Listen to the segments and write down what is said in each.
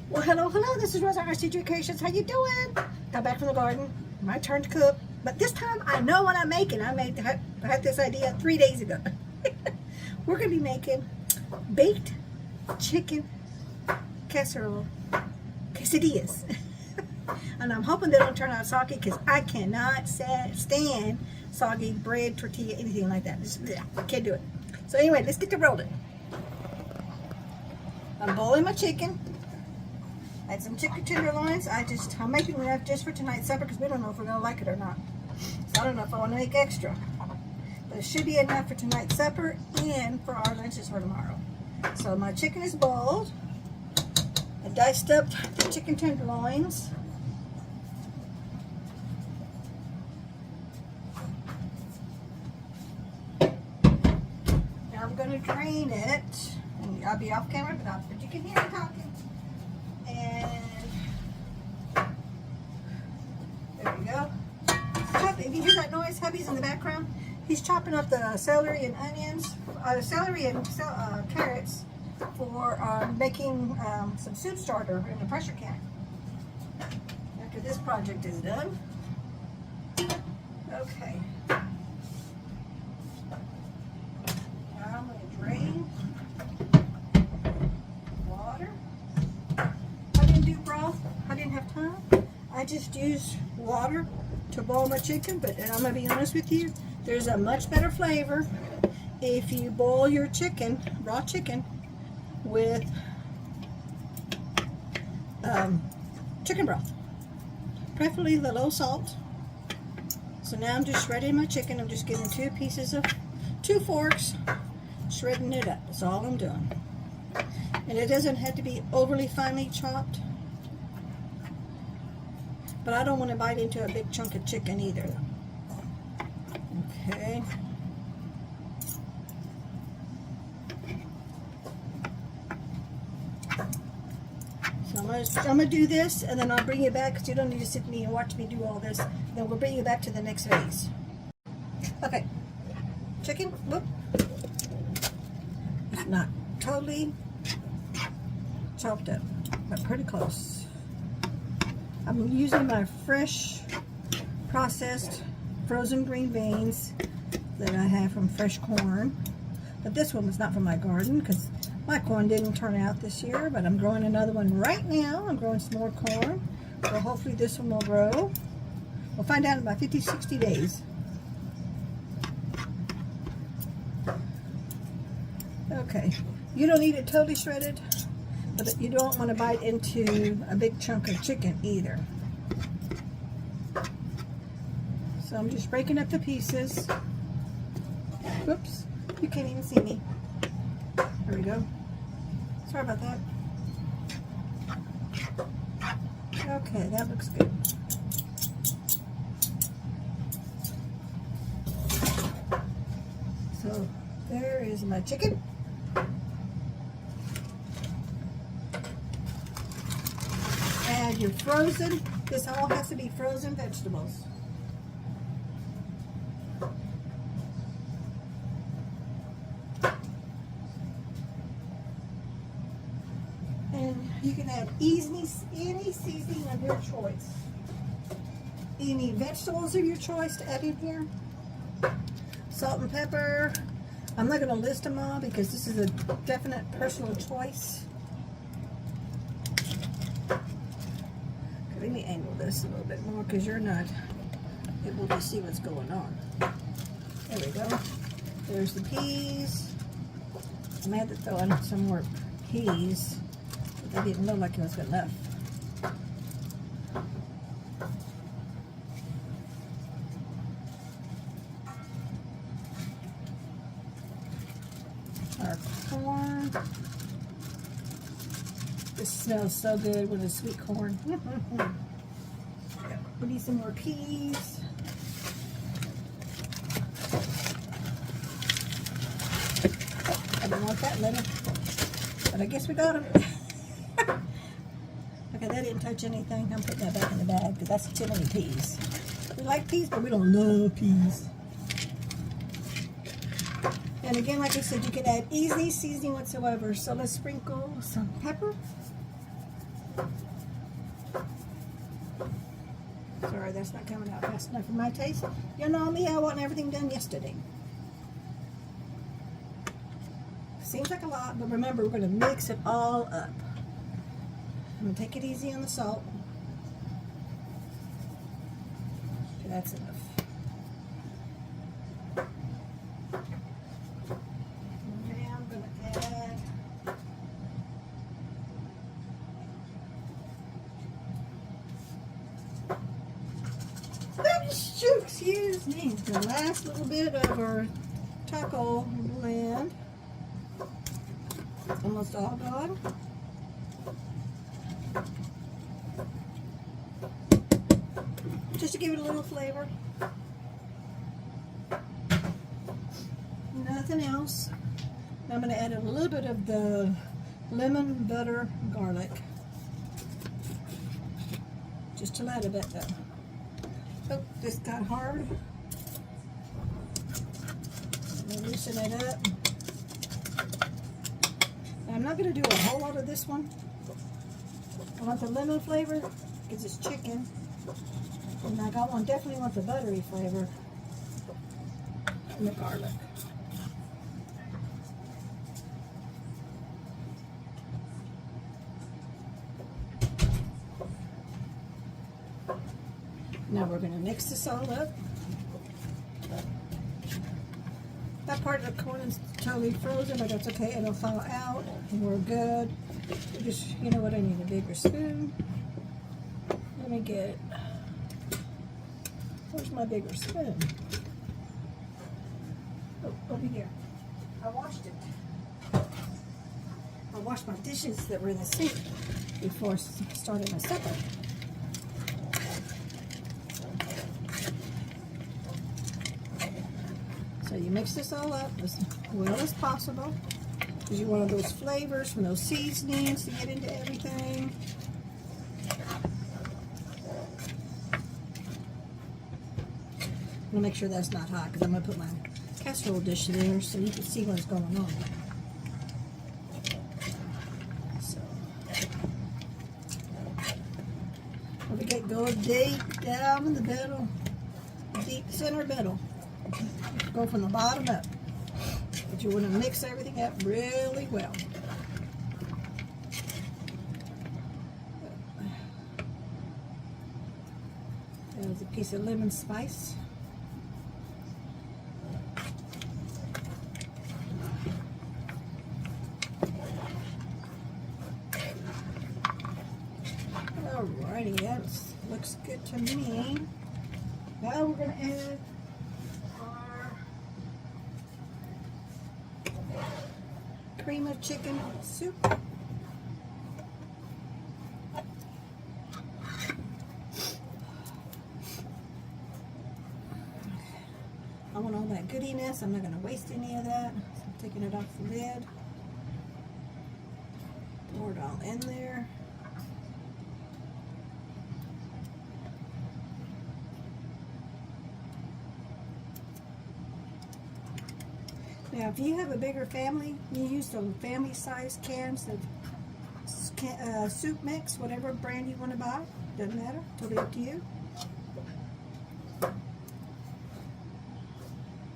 Well, hello, this is Rosa, rcgkreations. How you doing? Got back from the garden. My turn to cook. But this time, I know what I'm making. I had this idea 3 days ago. We're going to be making baked chicken casserole quesadillas. And I'm hoping they don't turn out soggy because I cannot stand soggy bread, tortilla, anything like that. Just, I can't do it. So anyway, let's get to rolling. I'm boiling my chicken. I had some chicken tenderloins. I'm making enough just for tonight's supper because we don't know if we're going to like it or not. So I don't know if I want to make extra. But it should be enough for tonight's supper and for our lunches for tomorrow. So my chicken is boiled. I diced up the chicken tenderloins. Now I'm going to drain it. And I'll be off camera, but you can hear me talking. And there we go. If you hear that noise, hubby's in the background. He's chopping up the celery and onions, carrots for making some soup starter in the pressure can. After this project is done. Okay. Now I'm going to drain water. I didn't do broth. I didn't have time. I just used water to boil my chicken, but I'm going to be honest with you, there's a much better flavor if you boil your chicken, raw chicken, with chicken broth. Preferably the low salt. So now I'm just shredding my chicken. I'm just getting 2 forks, shredding it up. That's all I'm doing. And it doesn't have to be overly finely chopped. But I don't want to bite into a big chunk of chicken either. Okay. So I'm going to do this, and then I'll bring you back, because you don't need to sit with me and watch me do all this. Then we'll bring you back to the next phase. Okay. Chicken, whoop. It's not totally chopped up, but pretty close. I'm using my fresh processed frozen green beans that I have from Fresh Corn. But this one was not from my garden because my corn didn't turn out this year, but I'm growing another one right now. I'm growing some more corn. So hopefully this one will grow. We'll find out in about 50, 60 days. Okay, you don't need it totally shredded, but you don't want to bite into a big chunk of chicken either. So I'm just breaking up the pieces. Whoops, you can't even see me. There we go. Sorry about that. Okay, that looks good. So there is my chicken. Add your frozen, this all has to be frozen vegetables. And you can add any seasoning of your choice. Any vegetables of your choice to add in here. Salt and pepper. I'm not going to list them all because this is a definite personal choice. Let me angle this a little bit more because you're not able to see what's going on. There we go. There's the peas. I had to throw in some more peas, but they didn't look like it was good enough. Our corn. This smells so good with the sweet corn. We need some more peas. I didn't want that little, but I guess we got them. Okay, that didn't touch anything. I'm putting that back in the bag because that's too many peas. We like peas, but we don't love peas. And again, like I said, you can add easy seasoning whatsoever. So let's sprinkle some pepper. Sorry, that's not coming out fast enough for my taste. You know me, I want everything done yesterday. Seems like a lot, but remember, we're going to mix it all up. I'm going to take it easy on the salt. Okay, that's enough. Now I'm going to add excuse me, the last little bit of our taco blend. Almost all gone. Just to give it a little flavor. Nothing else. I'm going to add a little bit of the lemon, butter, garlic. Just a little bit though. Oh, this got hard. Loosen it up. Now, I'm not going to do a whole lot of this one. I want the lemon flavor because it's chicken. And I definitely want the buttery flavor and the garlic. Now we're going to mix this all up. That part of the corn is totally frozen, but that's okay. It'll thaw out and we're good. Just, you know what, I need a bigger spoon. Let me get it. Where's my bigger spoon? Oh, over here. I washed it. I washed my dishes that were in the sink before starting my supper. So you mix this all up as well as possible because you want those flavors from those seasonings to get into everything. I'm going to make sure that's not hot because I'm going to put my casserole dish there so you can see what's going on. So, don't forget, go deep down in the middle, deep center middle. Go from the bottom up. But you want to mix everything up really well. There's a piece of lemon spice. Alrighty, that looks good to me. Now we're going to add our cream of chicken soup. I want all that goodiness. I'm not going to waste any of that. So I'm taking it off the lid. Pour it all in there. Now, if you have a bigger family, you use the family-sized cans of soup mix, whatever brand you want to buy. Doesn't matter. Totally up to you.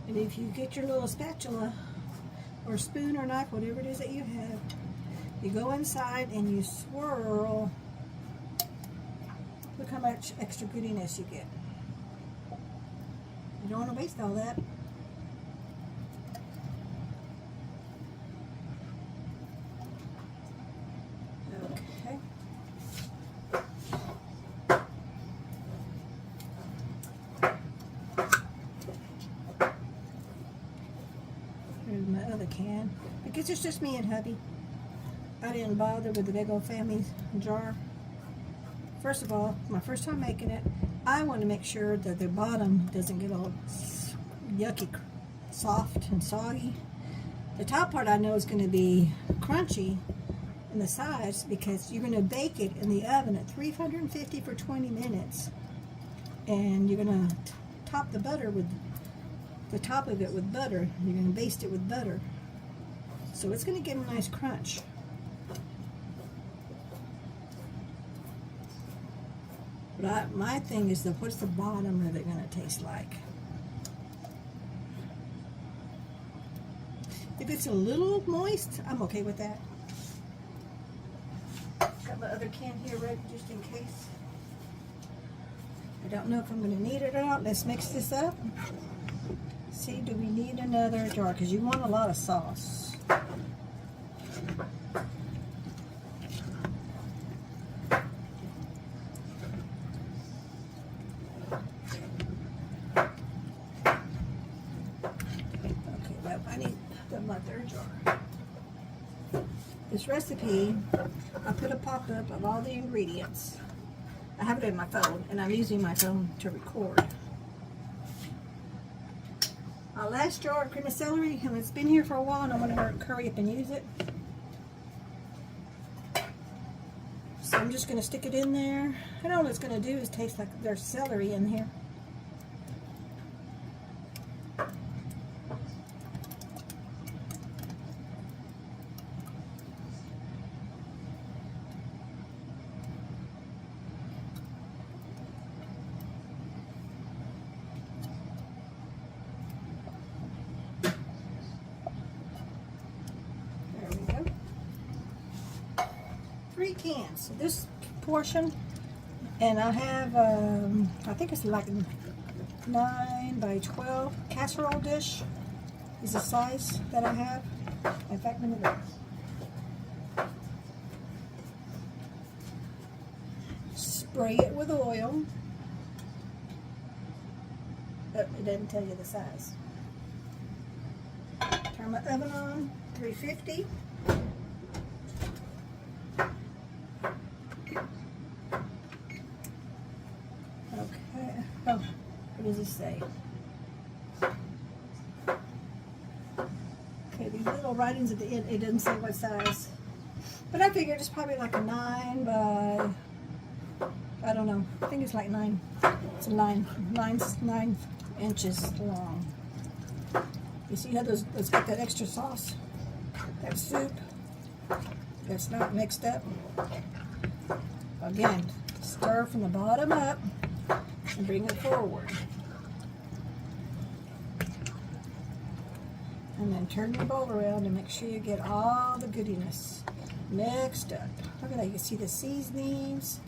And if you get your little spatula or spoon or knife, whatever it is that you have, you go inside and you swirl. Look how much extra goodiness you get. You don't want to waste all that. Okay. Here's my other can. Because it's just me and hubby. I didn't bother with the big old family jar. First of all, my first time making it, I want to make sure that the bottom doesn't get all yucky, soft and soggy. The top part I know is going to be crunchy in the sides because you're going to bake it in the oven at 350 for 20 minutes. And you're going to top the butter with the top of it with butter. You're going to baste it with butter. So it's going to get a nice crunch. But my thing is, what's the bottom of it going to taste like? If it's a little moist, I'm okay with that. Got my other can here ready just in case. I don't know if I'm going to need it or not. Let's mix this up. See, do we need another jar? Because you want a lot of sauce. Okay, well, I need my third jar. This recipe, I put a pop-up of all the ingredients. I have it in my phone, and I'm using my phone to record. Our last jar of cream of celery, and it's been here for a while, and I want to hurry up and use it. So I'm just going to stick it in there. And all it's going to do is taste like there's celery in here. Three cans. So this portion, and I have, I think it's like 9 by 12 casserole dish is the size that I have. In fact, let me look. Spray it with oil. Oh, it doesn't tell you the size. Turn my oven on, 350. Oh, what does it say? Okay, these little writings at the end, it doesn't say what size. But I figured it's probably like a 9 by, I don't know, I think it's like 9. It's a 9 inches long. You see how it's got that extra sauce? That soup that's not mixed up. Again, stir from the bottom up and bring it forward. And then turn your bowl around and make sure you get all the goodiness mixed up. Look at that, you can see the seasonings.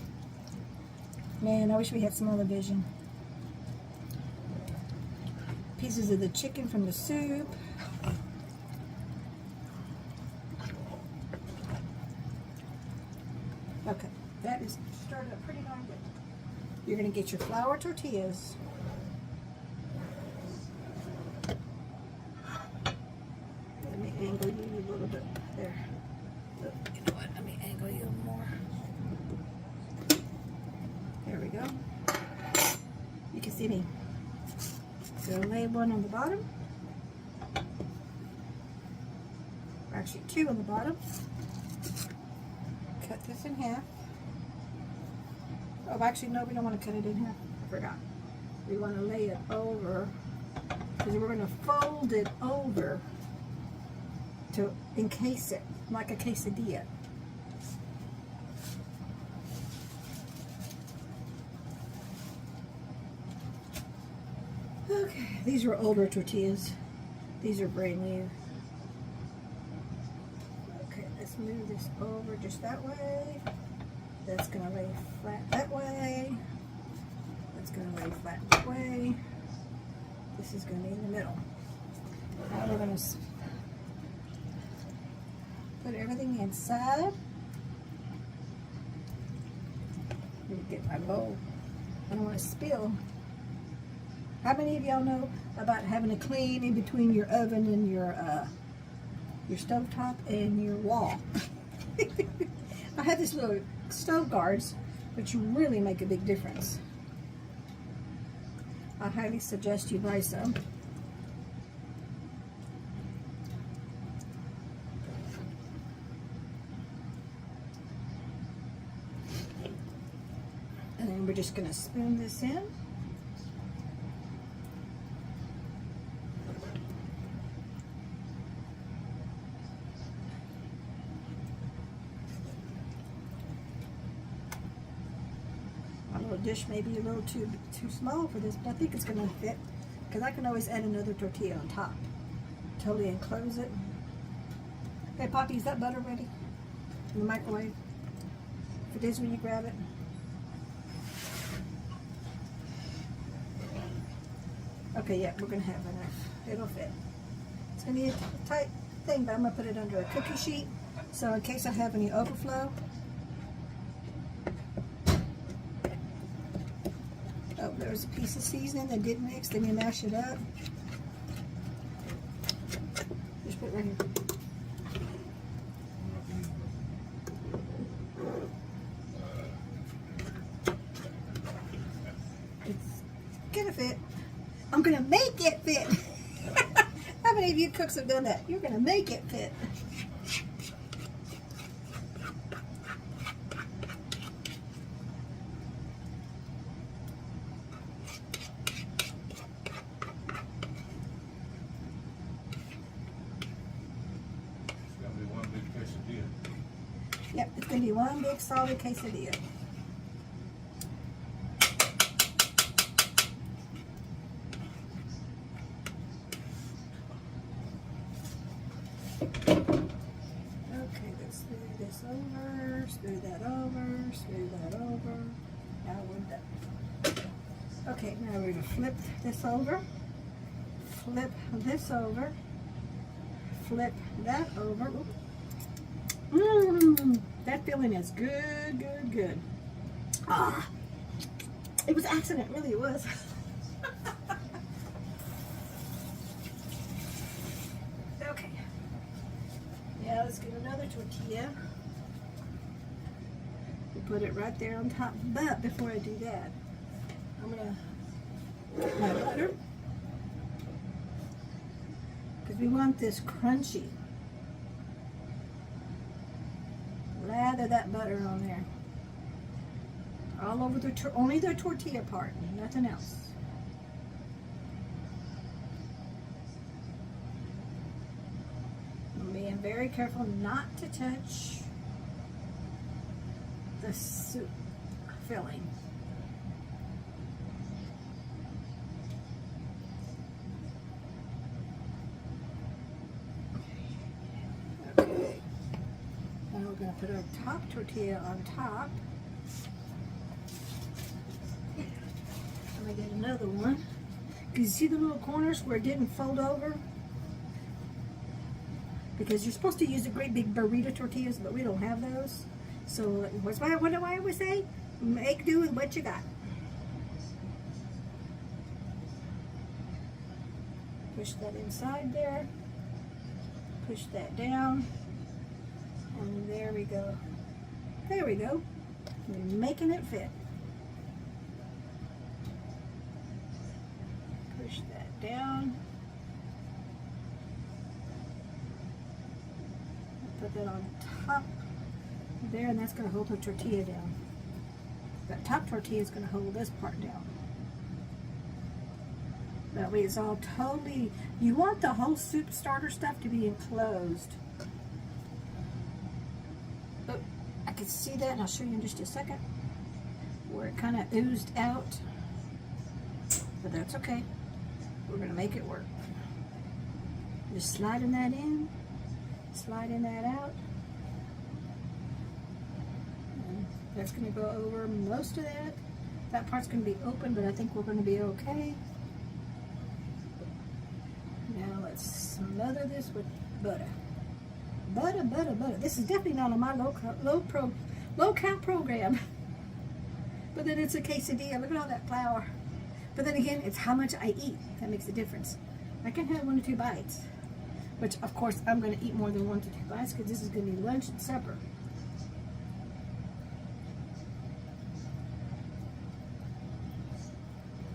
Man, I wish we had some other vision. Pieces of the chicken from the soup. Okay, that is started up pretty darn good. You're going to get your flour tortillas. Let me angle you a little bit there. Oh, you know what? Let me angle you more. There we go. You can see me. So lay one on the bottom. Or actually 2 on the bottom. Cut this in half. Oh, actually, no, we don't want to cut it in half. I forgot. We want to lay it over, because we're going to fold it over to encase it, like a quesadilla. Okay, these are older tortillas. These are brand new. Okay, let's move this over just that way. That's going to lay flat that way. That's going to lay flat that way. This is going to be in the middle. Now we're going to put everything inside. Let me get my bowl. I don't want to spill. How many of y'all know about having to clean in between your oven and your stovetop and your wall? I have these little stove guards, which really make a big difference. I highly suggest you buy some. And then we're just going to spoon this in. My little dish may be a little too small for this, but I think it's going to fit because I can always add another tortilla on top. Totally enclose it. Hey, Poppy, is that butter ready in the microwave? If it is, when you grab it. Okay, yeah, we're going to have enough. It'll fit. It's going to be a tight thing, but I'm going to put it under a cookie sheet, so in case I have any overflow. Oh, there's a piece of seasoning that didn't mix. Let me mash it up. Just put it right here. It's gonna fit. I'm gonna make it fit. How many of you cooks have done that? You're gonna make it fit. Yep, it's going to be one big solid quesadilla. Okay, let's smooth this over, smooth that over, smooth that over. Now we're done. Okay, now we're going to flip this over, flip this over, flip that over. Mmm, that filling is good, good, good. Ah, it was an accident, really it was. Okay, now let's get another tortilla. We put it right there on top, but before I do that, I'm gonna put my butter, because we want this crunchy. Lather that butter on there. All over the, only the tortilla part, nothing else. I'm being very careful not to touch the soup filling. Okay. Now we're going to put our top tortilla on top. I'm going to get another one. Can you see the little corners where it didn't fold over? Because you're supposed to use the great big burrito tortillas, but we don't have those. So what do I always say? Make do with what you got. Push that inside there. Push that down. And there we go. There we go. We're making it fit. Push that down. Put that on top there, and that's going to hold the tortilla down. That top tortilla is going to hold this part down. That way it's all totally, you want the whole soup starter stuff to be enclosed. Oh, I can see that, and I'll show you in just a second, where it kind of oozed out. But that's okay. We're going to make it work. Just sliding that in, sliding that out. And that's going to go over most of that. That part's going to be open, but I think we're going to be okay. Now let's smother this with butter. Butter, butter, butter. This is definitely not on my low count program. But then it's a quesadilla. Look at all that flour. But then again, it's how much I eat that makes a difference. I can have 1 or 2 bites, which of course I'm going to eat more than 1 to 2 bites because this is going to be lunch and supper.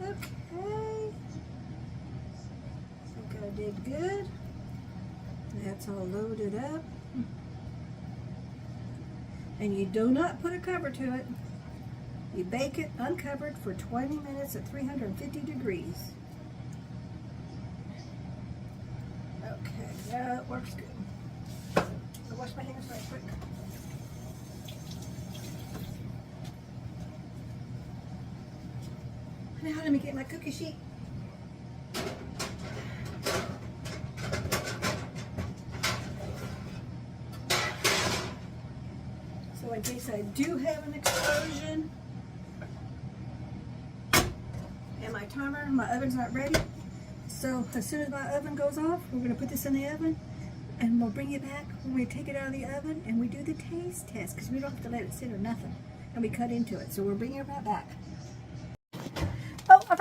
Okay. I think I did good. That's all loaded up. And you do not put a cover to it. You bake it uncovered for 20 minutes at 350 degrees. Okay, that works good. I'll wash my hands right quick. Now let me get my cookie sheet. So in case I do have an explosion and my oven's not ready. So as soon as my oven goes off, we're going to put this in the oven and we'll bring it back when we take it out of the oven and we do the taste test because we don't have to let it sit or nothing. And we cut into it. So we're bringing it right back. Oh, I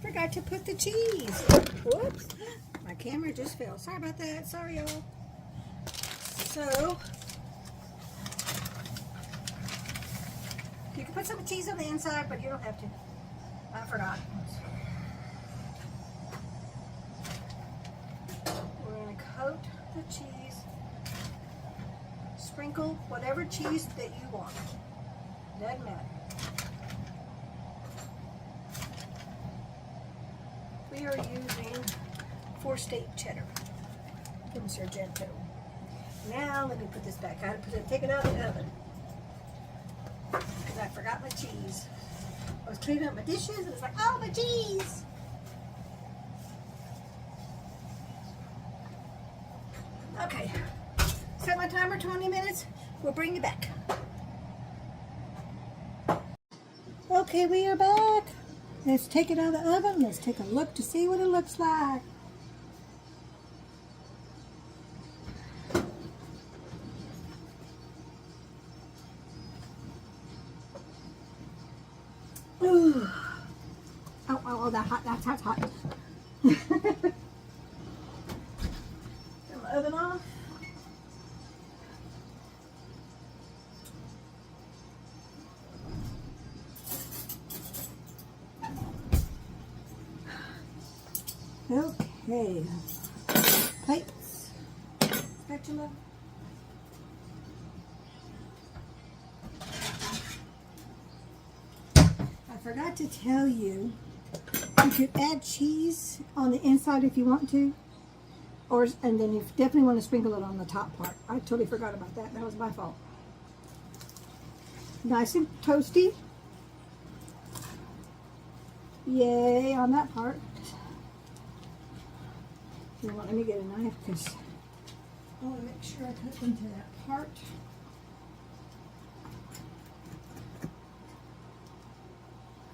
forgot to put the cheese. Whoops. My camera just fell. Sorry about that. Sorry, y'all. So, you can put some cheese on the inside, but you don't have to. I forgot. We're going to coat the cheese. Sprinkle whatever cheese that you want. Doesn't matter. We are using 4-state cheddar from Sargento. Now let me put this back. I had to take it out of the oven because I forgot my cheese. I was cleaning up my dishes and it's like, oh, my cheese! Okay, set my timer 20 minutes. We'll bring you back. Okay, we are back. Let's take it out of the oven. Let's take a look to see what it looks like. Ooh. Oh, that's hot. Turn the oven off. Okay. Plates. Spatula. I forgot to tell you, you could add cheese on the inside if you want to, and then you definitely want to sprinkle it on the top part. I totally forgot about that. That was my fault. Nice and toasty. Yay on that part. You know what, let me get a knife because I want to make sure I cut into that part.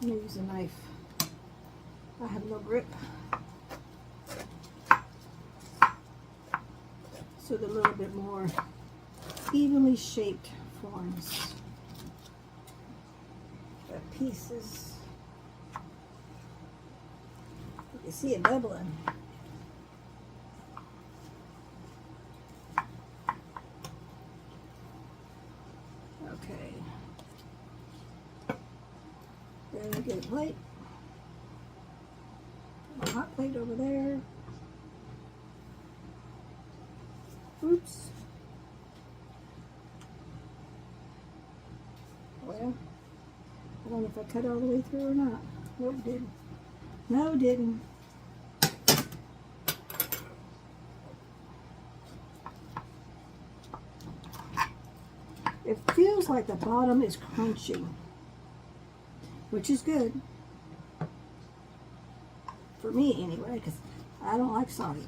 I'm going to use a knife. I have no grip. So they're a little bit more evenly shaped forms. The pieces. You can see it bubbling. Okay. Then we get a plate. A hot plate over there. Oops. Well, I don't know if I cut all the way through or not. Nope, didn't. No, didn't. It feels like the bottom is crunchy, which is good. For me anyway, because I don't like soggy.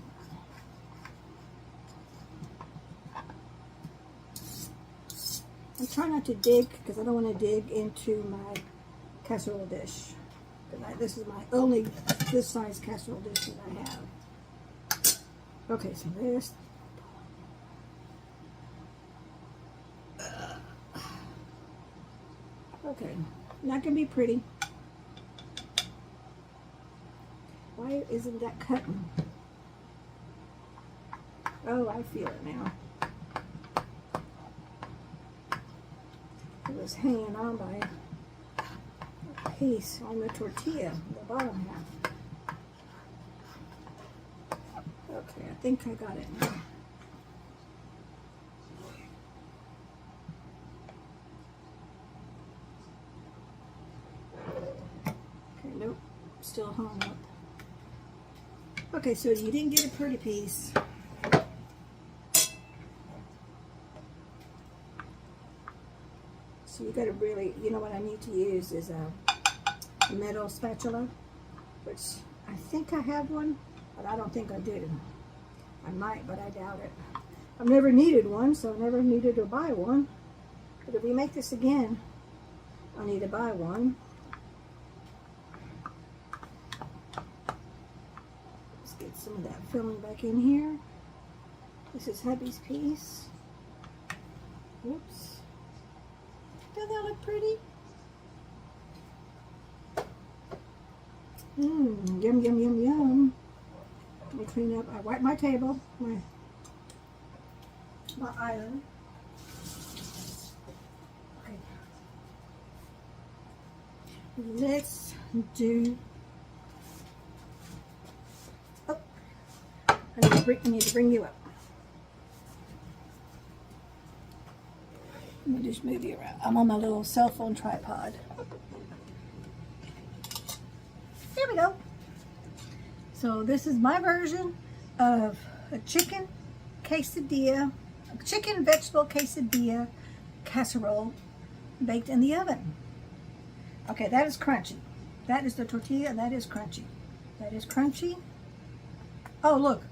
I'm trying not to dig because I don't want to dig into my casserole dish. This is my only this size casserole dish that I have. Okay, so this. Okay, not gonna be pretty. Why isn't that cutting? Oh, I feel it now. It was hanging on by a piece on the tortilla, the bottom half. Okay, I think I got it now. Okay, nope, still hung up. Okay, so you didn't get a pretty piece. So you gotta really, you know what I need to use is a metal spatula, which I think I have one, but I don't think I do. I might, but I doubt it. I've never needed one, so I never needed to buy one. But if we make this again, I'll need to buy one. Let's get some of that filling back in here. This is hubby's piece. Whoops. Doesn't that look pretty? Mmm, yum, yum, yum, yum. Let me clean up. I wipe my table, my island. Okay. Let's do. Oh, I need to bring you up. Let me just move you around. I'm on my little cell phone tripod. There we go. So this is my version of a chicken quesadilla, a chicken vegetable quesadilla casserole baked in the oven. Okay, that is crunchy. That is the tortilla, and that is crunchy. That is crunchy. Oh, look.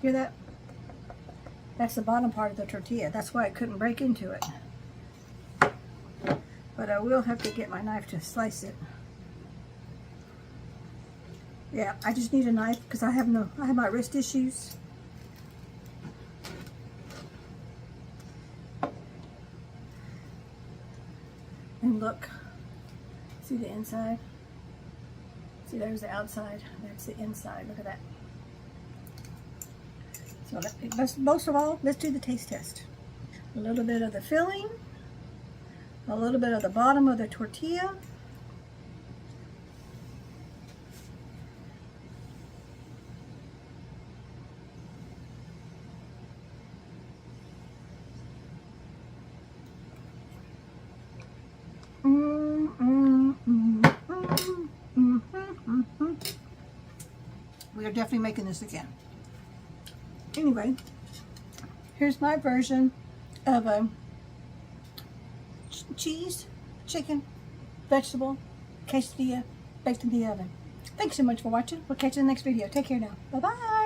Hear that? That's the bottom part of the tortilla. That's why I couldn't break into it. But I will have to get my knife to slice it. Yeah, I just need a knife because I have my wrist issues. And look, see the inside? See, there's the outside. That's the inside. Look at that. So most of all, let's do the taste test. A little bit of the filling, a little bit of the bottom of the tortilla. We are definitely making this again. Anyway, here's my version of a cheese, chicken, vegetable, quesadilla baked in the oven. Thanks so much for watching. We'll catch you in the next video. Take care now. Bye-bye.